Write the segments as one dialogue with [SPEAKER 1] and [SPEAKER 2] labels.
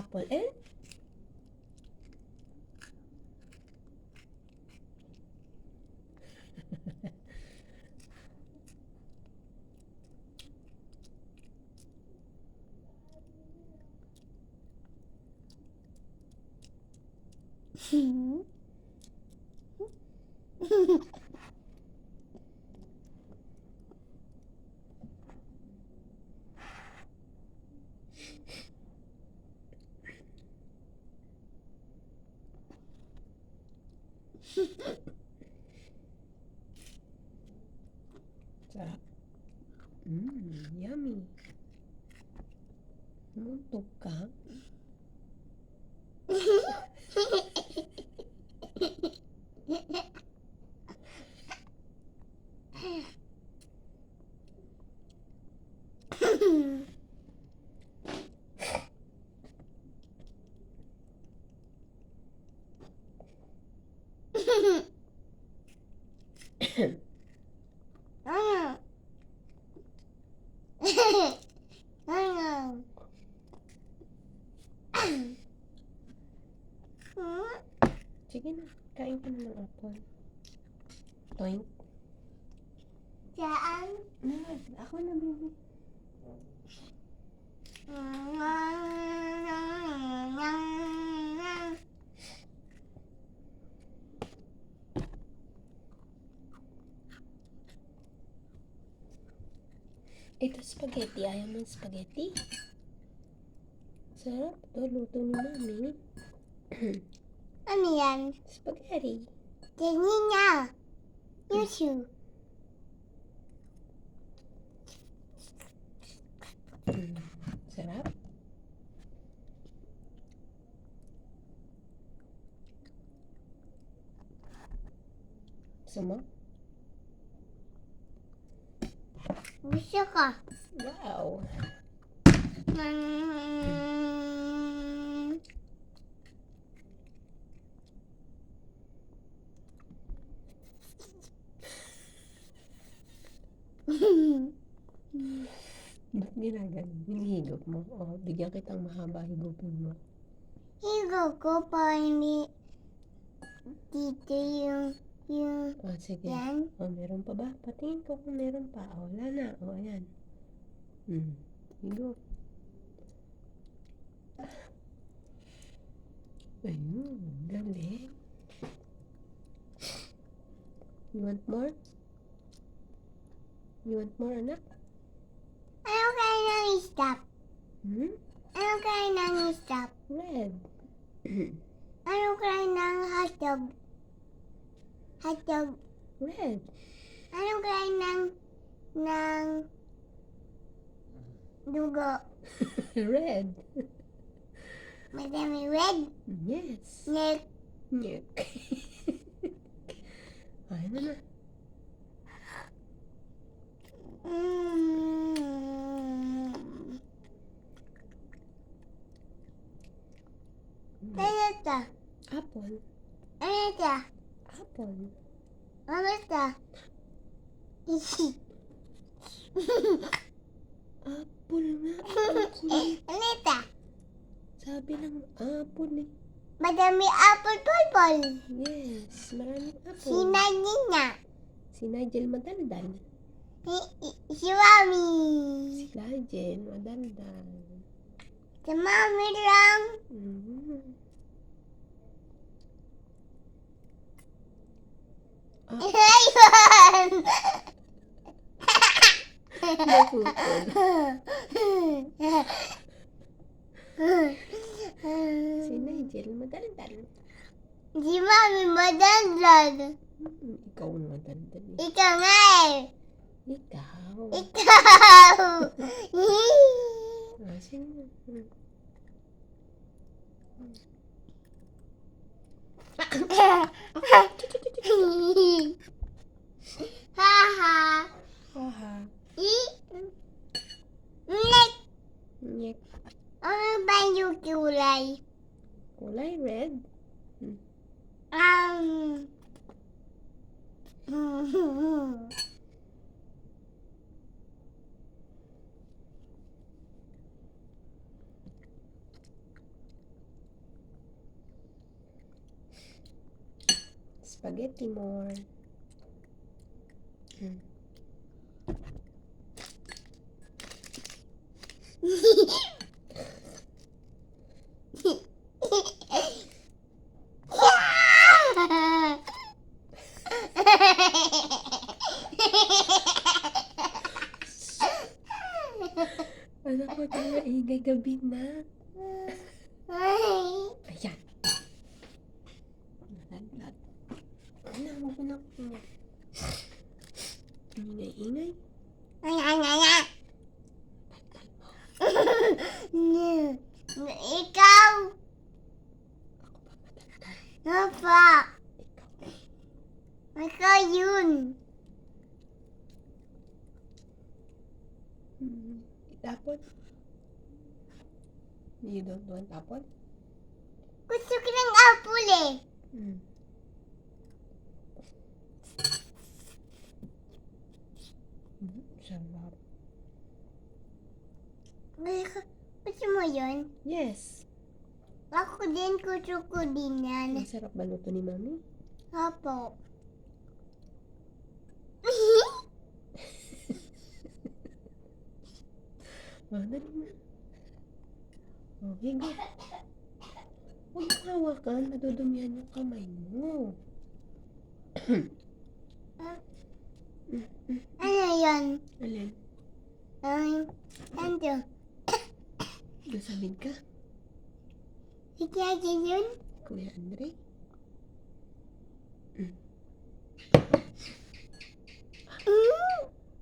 [SPEAKER 1] apple and sarap. Yummy. Muntog ka? Sige na, kain ka na ng apple. Toink.
[SPEAKER 2] Saan?
[SPEAKER 1] Ako na, baby. Ito spaghetti. Ayaw mo ng spaghetti? Sarap. Ito, luto ni mami.
[SPEAKER 2] Ano yan?
[SPEAKER 1] Spaghetti.
[SPEAKER 2] Tingin niya. YouTube.
[SPEAKER 1] Sarap. Sama?
[SPEAKER 2] Gusto ko.
[SPEAKER 1] Wow. Ba't ginaganon? Hinihigop mo? O, bigyan kitang mahaba higupin mo.
[SPEAKER 2] Higo ko pa hindi dito yung
[SPEAKER 1] O, sige.
[SPEAKER 2] yan.
[SPEAKER 1] O, meron pa ba? Patingin ko kung meron pa. O, wala na. O, ayan. Higop. Ayun, galing. You want more? You want more, anak?
[SPEAKER 2] Ano kayo nang stop? Ano kayo nang stop?
[SPEAKER 1] Red.
[SPEAKER 2] Ano kayo nang hotdog? Hotdog.
[SPEAKER 1] Red.
[SPEAKER 2] Ano kayo ng dugo?
[SPEAKER 1] Red.
[SPEAKER 2] Madami red.
[SPEAKER 1] Yes.
[SPEAKER 2] Neck.
[SPEAKER 1] Nyek. Ay, na.
[SPEAKER 2] Ano ito?
[SPEAKER 1] Apple.
[SPEAKER 2] Ano ito?
[SPEAKER 1] Apple.
[SPEAKER 2] Ano ito?
[SPEAKER 1] Apple nga. Apple.
[SPEAKER 2] Ano ito?
[SPEAKER 1] Sabi ng apple eh.
[SPEAKER 2] Madami apple pulpul.
[SPEAKER 1] Yes, maraming apple.
[SPEAKER 2] Sinagina.
[SPEAKER 1] Si Nigel madaldal.
[SPEAKER 2] Si Mami.
[SPEAKER 1] Si Nigel madaldal.
[SPEAKER 2] Si Mami lang. Ayun.
[SPEAKER 1] Napupod. Si Nigel madaldal.
[SPEAKER 2] Si Mami madaldal.
[SPEAKER 1] Ikaw ang madaldal eh.
[SPEAKER 2] Ikaw nga eh.
[SPEAKER 1] Ikaw.
[SPEAKER 2] Ikaw.
[SPEAKER 1] Sige.
[SPEAKER 2] Haha.
[SPEAKER 1] Haha.
[SPEAKER 2] Neck.
[SPEAKER 1] Nyek.
[SPEAKER 2] Ano ba yung kulay?
[SPEAKER 1] Kulay red. spaghetti more. Anak ko, maingay gabi na. Ayan. Nalaglag. Anak, huwag mo na po. Ingay-ingay.
[SPEAKER 2] Ikaw!
[SPEAKER 1] Ako ba matanda?
[SPEAKER 2] Papa!
[SPEAKER 1] Ikaw.
[SPEAKER 2] Ikaw yun!
[SPEAKER 1] Tapon? You don't want tapon?
[SPEAKER 2] Gusto ko ng apple eh.
[SPEAKER 1] Sarap.
[SPEAKER 2] Gusto mo yun?
[SPEAKER 1] Yes.
[SPEAKER 2] Ako din, gusto ko din yan.
[SPEAKER 1] Masarap ba luto ni Mami?
[SPEAKER 2] Apo.
[SPEAKER 1] Dali na. Higo. Huwag mo hawakan. Madudumihan yung kamay mo.
[SPEAKER 2] Ano yun?
[SPEAKER 1] Alin?
[SPEAKER 2] Ano?
[SPEAKER 1] Nasamid ka?
[SPEAKER 2] Ikaw yun?
[SPEAKER 1] Kuya Andre?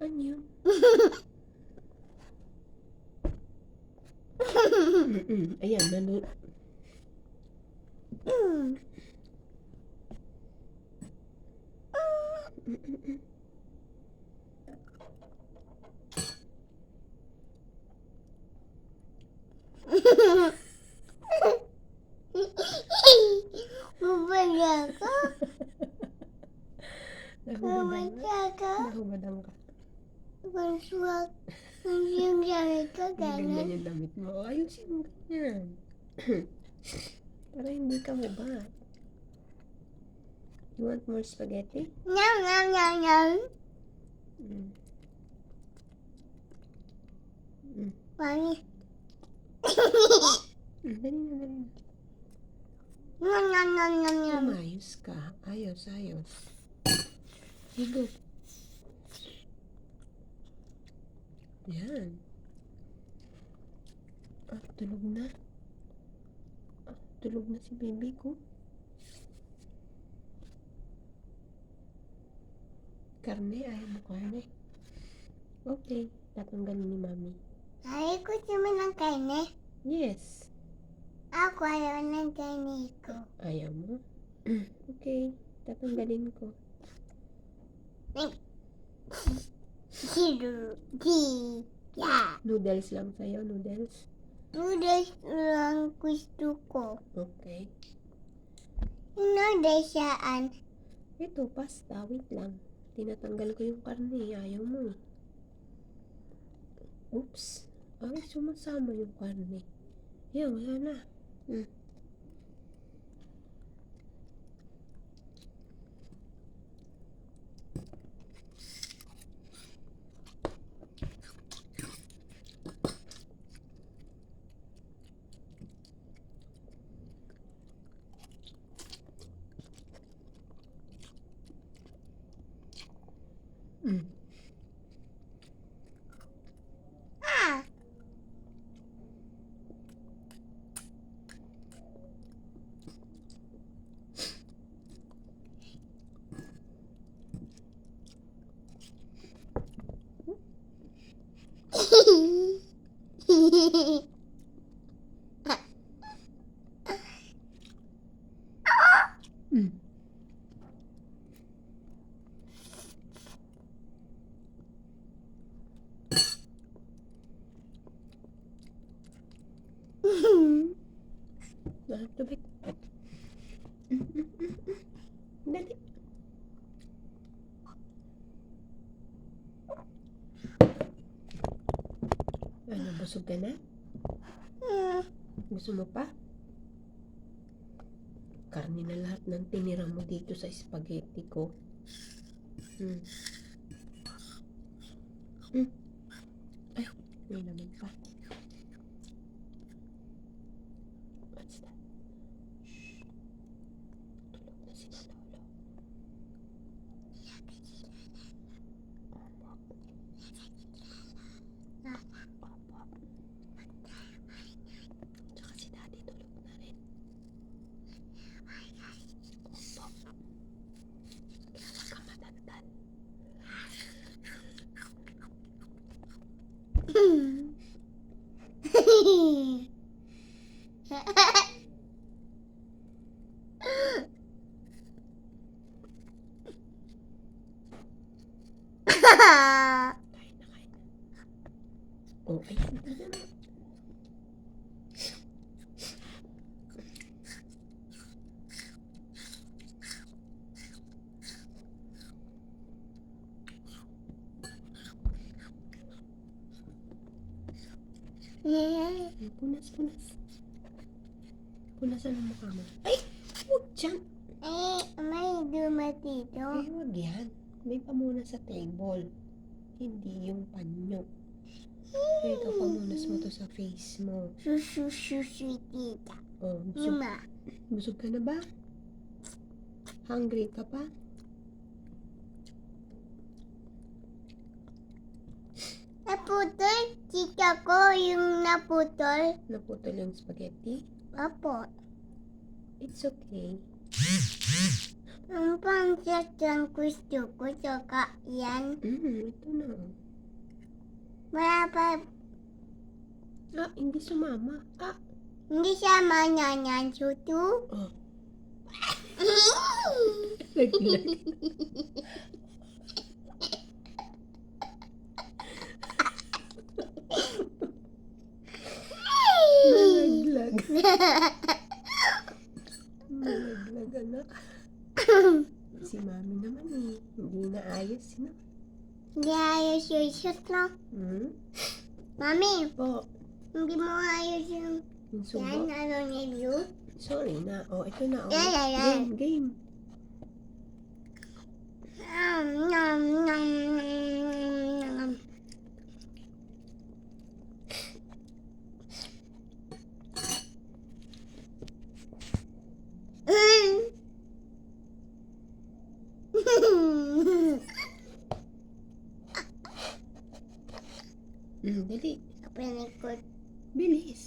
[SPEAKER 1] Ano yun? Ayan,
[SPEAKER 2] Bubala ka?
[SPEAKER 1] Nahubadang
[SPEAKER 2] Bubala ka?
[SPEAKER 1] Nahubadang ka.
[SPEAKER 2] Maswag. Yung gamit ko,
[SPEAKER 1] Ganyan
[SPEAKER 2] ganun.
[SPEAKER 1] yung damit mo. Ayusin mo ganyan. Para hindi ka hubad. You want more spaghetti?
[SPEAKER 2] Nyam, nyam, nyam, nyam. Mami.
[SPEAKER 1] Dali na, dali na.
[SPEAKER 2] Nyam, nyam, nyam, nyam, nyam.
[SPEAKER 1] Umayos ka. Ayos, ayos. Higo. Yan. Tulog na. Tulog na si baby ko. Karne, ayaw mo karne. Okay, tatanggalin ni Mami.
[SPEAKER 2] Ay, gusto mo ng kaine?
[SPEAKER 1] Yes.
[SPEAKER 2] Ako ayaw ng kaine ko.
[SPEAKER 1] Ayaw mo? Okay, tatanggalin ko.
[SPEAKER 2] Yeah.
[SPEAKER 1] Noodles lang sa'yo, noodles.
[SPEAKER 2] Noodles lang gusto ko.
[SPEAKER 1] Okay.
[SPEAKER 2] Noodles saan?
[SPEAKER 1] Ito, pasta. Wait lang. Tinatanggal ko yung karne. Ayaw mo eh. Oops. Ay, sumasama yung karne. Yan, wala na.
[SPEAKER 2] Ah!
[SPEAKER 1] Tubig. Dali. Ano, busog ka na? Gusto mo pa? karne na lahat ng tinira mo dito sa spaghetti ko. Ay, may naman pa. What's that? Shh. Tulog na si Lolo. Opo. Tsaka si Daddy tulog na rin. Opo. Kaya wag ka matandal. Kain na. Oh, ayan. Punas. Punasan ang mukha mo. Ay! Huwag dyan!
[SPEAKER 2] May dumat dito.
[SPEAKER 1] Eh, huwag yan. May pamunas sa table. Hindi yung panyo. Eh, ikaw pamunas mo to sa face mo.
[SPEAKER 2] Susu tita.
[SPEAKER 1] Oh,
[SPEAKER 2] Lima.
[SPEAKER 1] busog ka na ba? Hungry ka pa?
[SPEAKER 2] Naputol. Tita ko yung naputol.
[SPEAKER 1] Naputol yung spaghetti?
[SPEAKER 2] Apo.
[SPEAKER 1] It's okay.
[SPEAKER 2] Ang pangsat ang gusto ko. Saka yan.
[SPEAKER 1] Ito na.
[SPEAKER 2] Wala pa.
[SPEAKER 1] Ah, hindi sumama. Ah,
[SPEAKER 2] Hindi siya manyanyan. Sutu.
[SPEAKER 1] oh. Naglag. Nalaglag. Nalaglag, anak. Si mami naman eh. Hindi na ayos, no?
[SPEAKER 2] Hindi ayos yung shoot lang. Mami,
[SPEAKER 1] Po,
[SPEAKER 2] hindi mo ayos yung
[SPEAKER 1] yung
[SPEAKER 2] yan.
[SPEAKER 1] subo.
[SPEAKER 2] Ano nilyo?
[SPEAKER 1] Sorry na. Oh, ito na. Oh.
[SPEAKER 2] Yan.
[SPEAKER 1] Game.
[SPEAKER 2] Nom, nom.
[SPEAKER 1] Dali.
[SPEAKER 2] Kapanikot.
[SPEAKER 1] Bilis.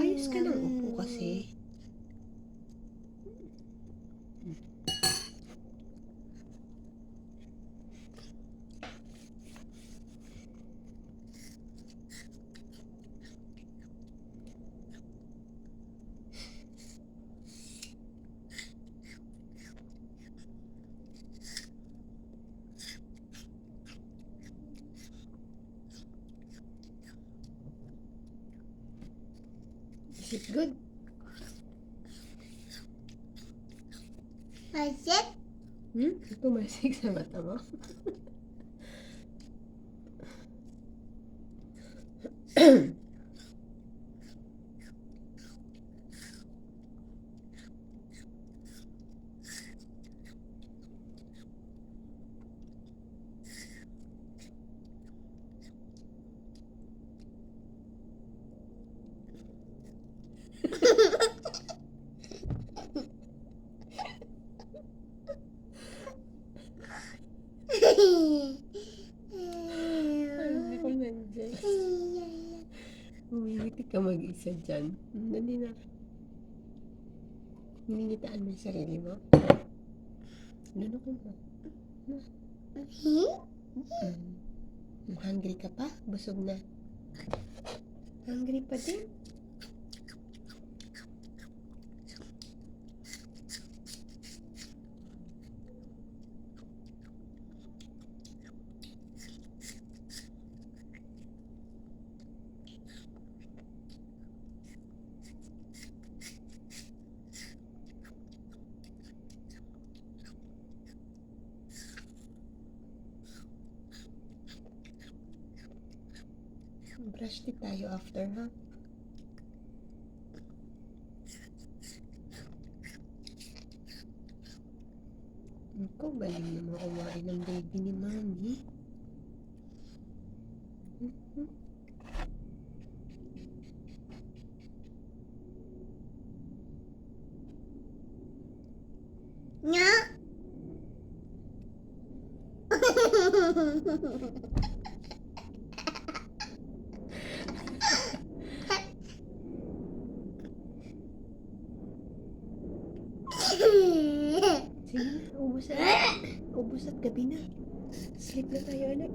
[SPEAKER 1] Ayos ka ng upo kasi. Is it good?
[SPEAKER 2] Masik?
[SPEAKER 1] Tumasik sa mata mo? Ay, ako nandiyan. Umingiti ka mag-isa dyan. Dali na. Hiningitaan mo yung sarili mo. Lalo ko mo. Hungry ka pa? Busog na. Hungry pa din? Brush teeth tayo after, ha? Ikaw, galing naman kumain ng baby ni Mami. Mhm.
[SPEAKER 2] Nya.
[SPEAKER 1] Sige na, ubus na. Ubus at gabi na. Sleep na tayo, anak.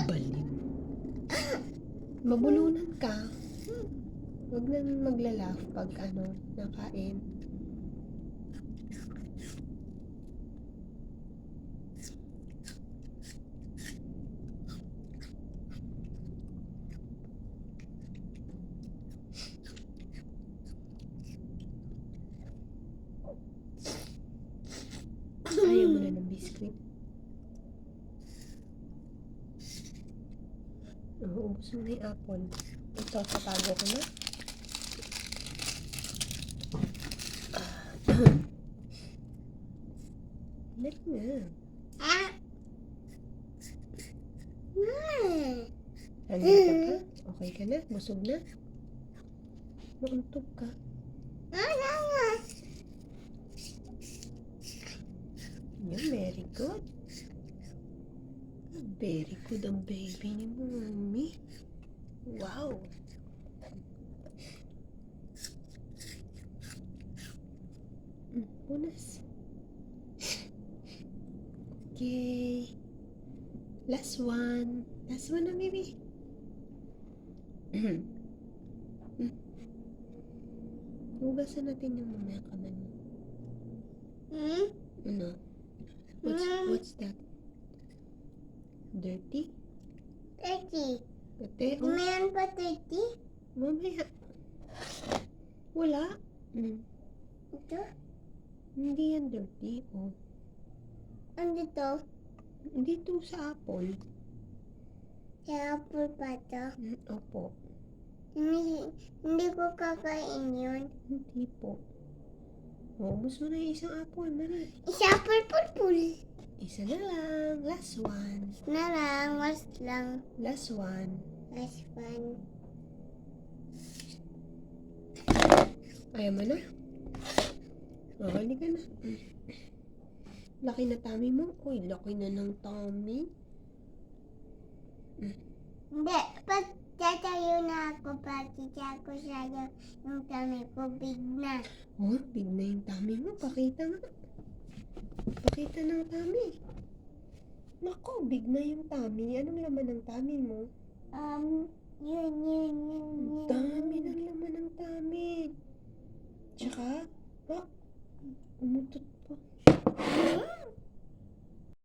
[SPEAKER 1] Baliw. Mabulunan ka. Huwag nang magla-laugh pag nakain. Ayaw mo na ng biscuit. Ubus mo na yung apple. Ito, tatago ko na. Let na. Hanggang ka pa? Okay ka na? Busog na? Mauntog ka? Yan, very good. Very good ang baby ni Mami. Wow. Punas. Okay. Last one. Last one na, baby. Hugasan natin yung mga kamay mo. Ano? What's that? Dirty?
[SPEAKER 2] Dirty.
[SPEAKER 1] Ate,
[SPEAKER 2] Meron pa dirty?
[SPEAKER 1] mamaya. Wala.
[SPEAKER 2] Ito?
[SPEAKER 1] Hindi yan dirty. Oh.
[SPEAKER 2] Ano to?
[SPEAKER 1] Dito sa apple.
[SPEAKER 2] Sa apple pa to?
[SPEAKER 1] Opo.
[SPEAKER 2] Hindi ko kakain yun.
[SPEAKER 1] Hindi po. Ubus mo na yung isang apple. Dali.
[SPEAKER 2] Isa apple purple.
[SPEAKER 1] Isa na lang. Last one.
[SPEAKER 2] Na lang, was lang.
[SPEAKER 1] Last one.
[SPEAKER 2] Last one.
[SPEAKER 1] Ayaw mo na? Hindi ka na. Laki na tummy mo. Uy, laki na ng tummy.
[SPEAKER 2] Hindi, pag tatayo na ako, pakita ko sa'yo yung tummy ko, big na.
[SPEAKER 1] Oh, big na yung tummy mo. Pakita nga. Pakita ng tummy. Nako, big na yung tummy. Anong laman ng tummy mo?
[SPEAKER 2] Yun.
[SPEAKER 1] Dami ng laman ng tummy. Tsaka, umutot pa.